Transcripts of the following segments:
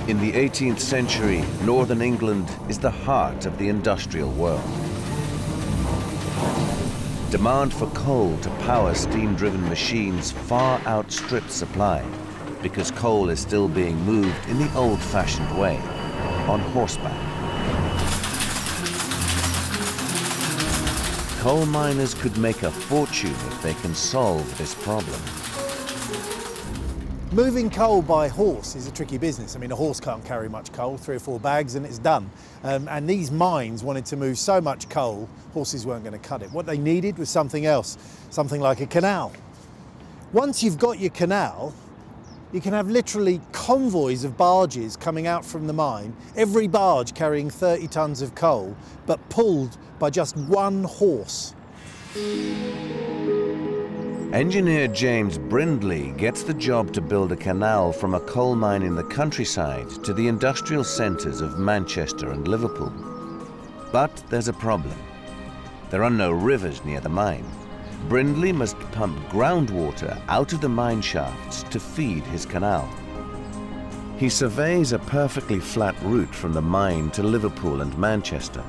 In the 18th century, northern England is the heart of the industrial world. Demand for coal to power steam-driven machines far outstrips supply, because coal is still being moved in the old-fashioned way, on horseback. Coal miners could make a fortune if they can solve this problem. Moving coal by horse is a tricky business. I mean, a horse can't carry much coal, 3 or 4 bags and it's done. And these mines wanted to move so much coal, horses weren't going to cut it. What they needed was something else, something like a canal. Once you've got your canal, you can have literally convoys of barges coming out from the mine, every barge carrying 30 tons of coal, but pulled by just 1 horse. Engineer James Brindley gets the job to build a canal from a coal mine in the countryside to the industrial centres of Manchester and Liverpool. But there's a problem. There are no rivers near the mine. Brindley must pump groundwater out of the mine shafts to feed his canal. He surveys a perfectly flat route from the mine to Liverpool and Manchester,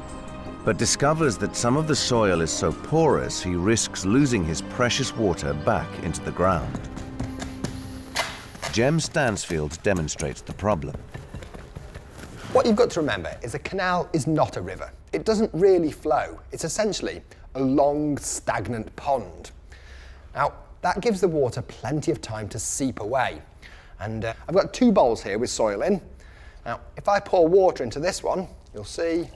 but discovers that some of the soil is so porous he risks losing his precious water back into the ground. Jem Stansfield demonstrates the problem. What you've got to remember is a canal is not a river. It doesn't really flow. It's essentially a long, stagnant pond. Now, that gives the water plenty of time to seep away. And I've got 2 bowls here with soil in. Now, if I pour water into this one, you'll see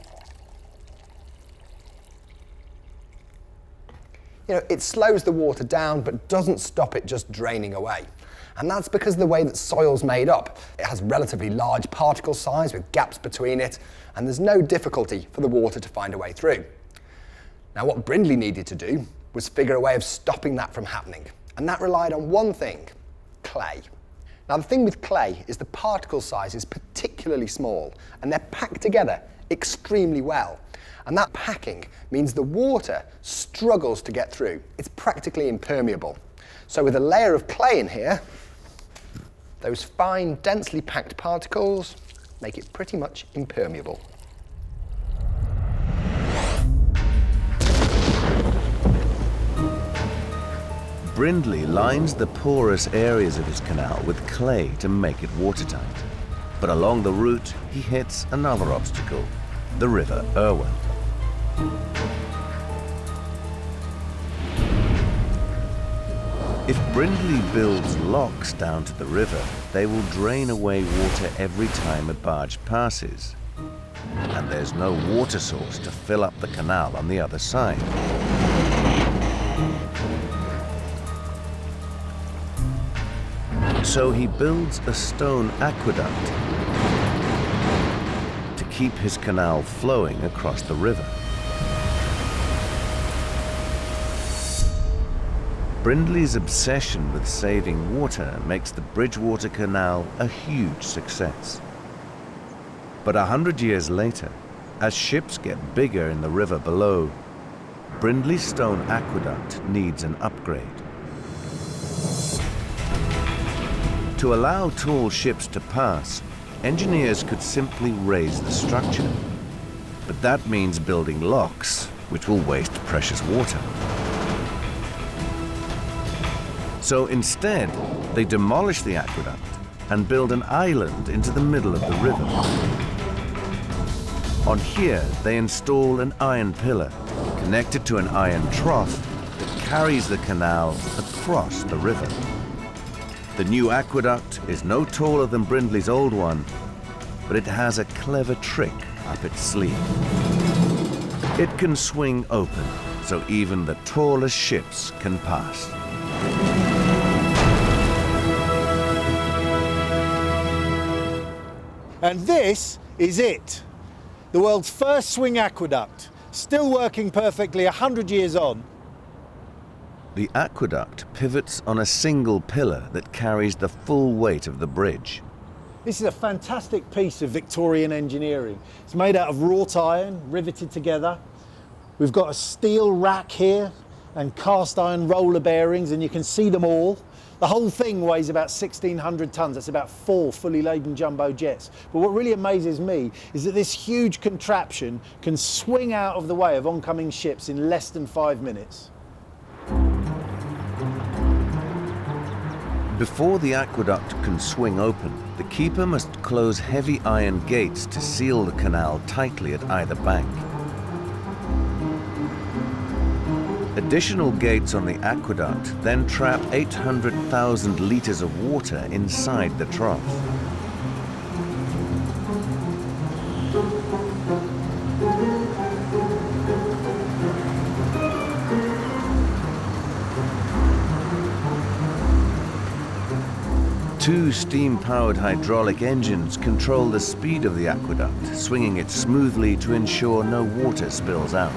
it slows the water down but doesn't stop it just draining away. And that's because of the way that soil's made up. It has relatively large particle size with gaps between it, and there's no difficulty for the water to find a way through. Now, what Brindley needed to do was figure a way of stopping that from happening, and that relied on one thing: clay. Now, the thing with clay is the particle size is particularly small, and they're packed together extremely well. And that packing means the water struggles to get through. It's practically impermeable. So with a layer of clay in here, those fine, densely packed particles make it pretty much impermeable. Brindley lines the porous areas of his canal with clay to make it watertight. But along the route, he hits another obstacle: the River Irwell. If Brindley builds locks down to the river, they will drain away water every time a barge passes. And there's no water source to fill up the canal on the other side. So he builds a stone aqueduct to keep his canal flowing across the river. Brindley's obsession with saving water makes the Bridgewater Canal a huge success. But 100 years later, as ships get bigger in the river below, Brindley's stone aqueduct needs an upgrade. To allow tall ships to pass, engineers could simply raise the structure. But that means building locks, which will waste precious water. So instead, they demolish the aqueduct and build an island into the middle of the river. On here, they install an iron pillar connected to an iron trough that carries the canal across the river. The new aqueduct is no taller than Brindley's old one, but it has a clever trick up its sleeve. It can swing open, so even the tallest ships can pass. And this is it. The world's first swing aqueduct, still working perfectly 100 years on. The aqueduct pivots on a single pillar that carries the full weight of the bridge. This is a fantastic piece of Victorian engineering. It's made out of wrought iron, riveted together. We've got a steel rack here and cast iron roller bearings, and you can see them all. The whole thing weighs about 1,600 tonnes. That's about 4 fully laden jumbo jets. But what really amazes me is that this huge contraption can swing out of the way of oncoming ships in less than 5 minutes. Before the aqueduct can swing open, the keeper must close heavy iron gates to seal the canal tightly at either bank. Additional gates on the aqueduct then trap 800,000 litres of water inside the trough. Two steam-powered hydraulic engines control the speed of the aqueduct, swinging it smoothly to ensure no water spills out.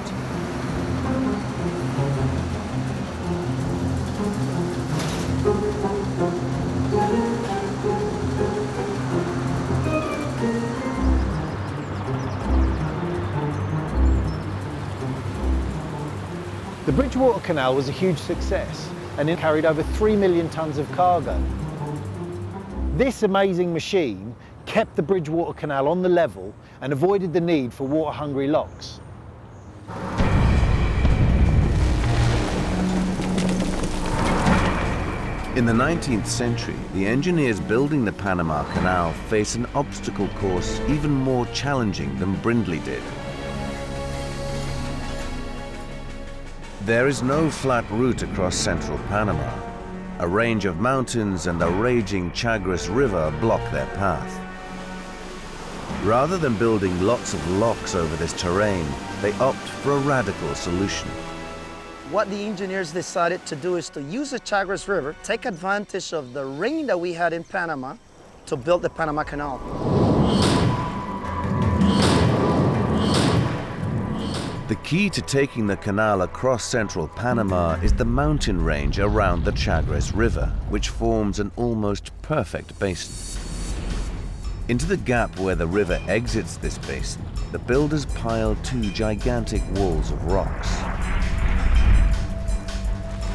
The Bridgewater Canal was a huge success and it carried over 3 million tonnes of cargo. This amazing machine kept the Bridgewater Canal on the level and avoided the need for water-hungry locks. In the 19th century, the engineers building the Panama Canal face an obstacle course even more challenging than Brindley did. There is no flat route across central Panama. A range of mountains and a raging Chagres River block their path. Rather than building lots of locks over this terrain, they opt for a radical solution. What the engineers decided to do is to use the Chagres River, take advantage of the rain that we had in Panama to build the Panama Canal. The key to taking the canal across central Panama is the mountain range around the Chagres River, which forms an almost perfect basin. Into the gap where the river exits this basin, the builders pile two gigantic walls of rocks.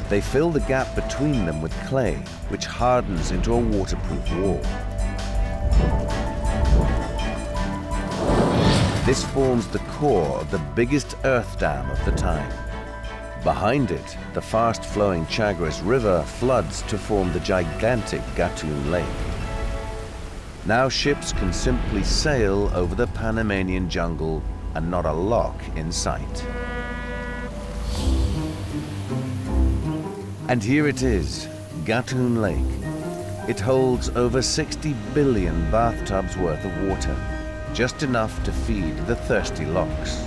They fill the gap between them with clay, which hardens into a waterproof wall. This forms the core of the biggest earth dam of the time. Behind it, the fast-flowing Chagres River floods to form the gigantic Gatun Lake. Now ships can simply sail over the Panamanian jungle and not a lock in sight. And here it is, Gatun Lake. It holds over 60 billion bathtubs worth of water, just enough to feed the thirsty locks.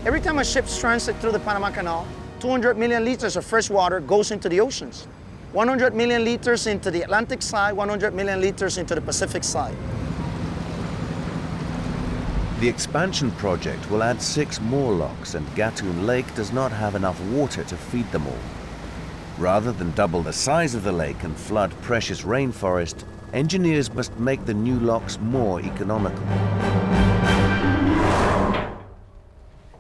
Every time a ship transits through the Panama Canal, 200 million liters of fresh water goes into the oceans. 100 million liters into the Atlantic side, 100 million liters into the Pacific side. The expansion project will add 6 more locks, and Gatun Lake does not have enough water to feed them all. Rather than double the size of the lake and flood precious rainforest, engineers must make the new locks more economical.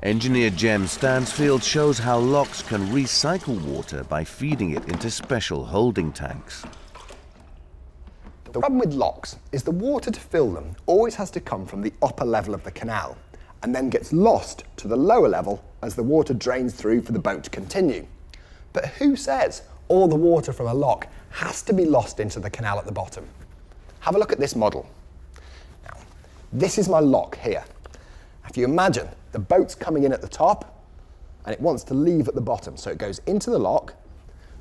Engineer Jem Stansfield shows how locks can recycle water by feeding it into special holding tanks. The problem with locks is the water to fill them always has to come from the upper level of the canal and then gets lost to the lower level as the water drains through for the boat to continue. But who says all the water from a lock has to be lost into the canal at the bottom? Have a look at this model. Now, this is my lock here. If you imagine the boat's coming in at the top and it wants to leave at the bottom, so it goes into the lock,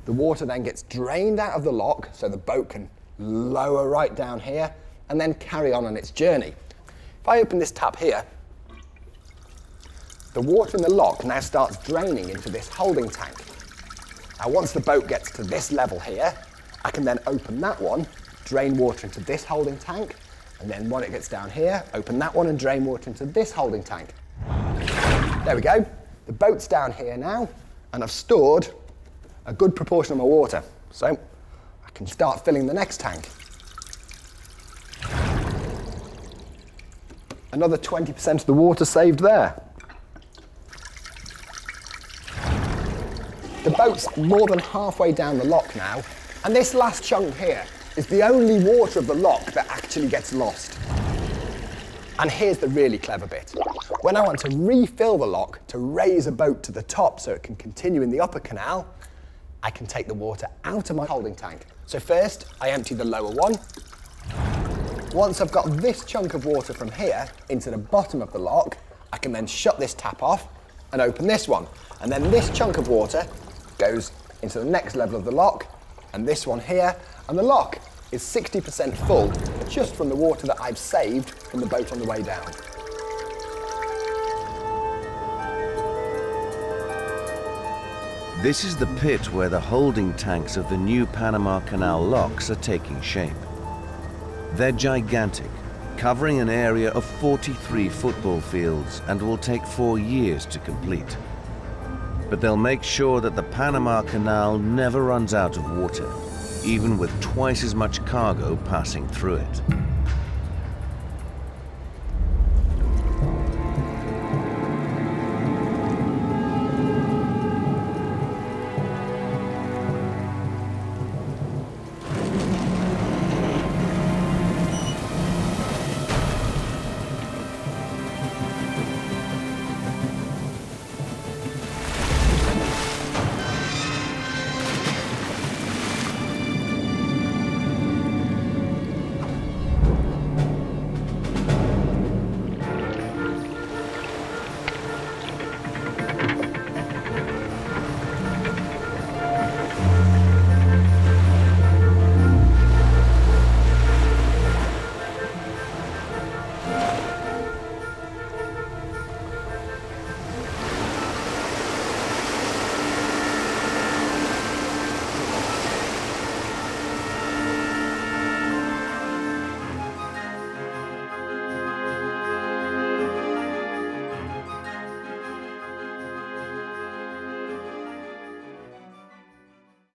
the water then gets drained out of the lock so the boat can lower right down here and then carry on its journey. If I open this tap here, the water in the lock now starts draining into this holding tank. Now once the boat gets to this level here, I can then open that one, drain water into this holding tank, and then when it gets down here, open that one and drain water into this holding tank. There we go. The boat's down here now, and I've stored a good proportion of my water. So I can start filling the next tank. Another 20% of the water saved there. The boat's more than halfway down the lock now, And this last chunk here is the only water of the lock that actually gets lost. And here's the really clever bit. When I want to refill the lock to raise a boat to the top so it can continue in the upper canal, I can take the water out of my holding tank. So first, I empty the lower one. Once I've got this chunk of water from here into the bottom of the lock, I can then shut this tap off and open this one. And then this chunk of water goes into the next level of the lock, and this one here, and the lock is 60% full just from the water that I've saved from the boat on the way down. This is the pit where the holding tanks of the new Panama Canal locks are taking shape. They're gigantic, covering an area of 43 football fields, and will take 4 years to complete. But they'll make sure that the Panama Canal never runs out of water, even with twice as much cargo passing through it.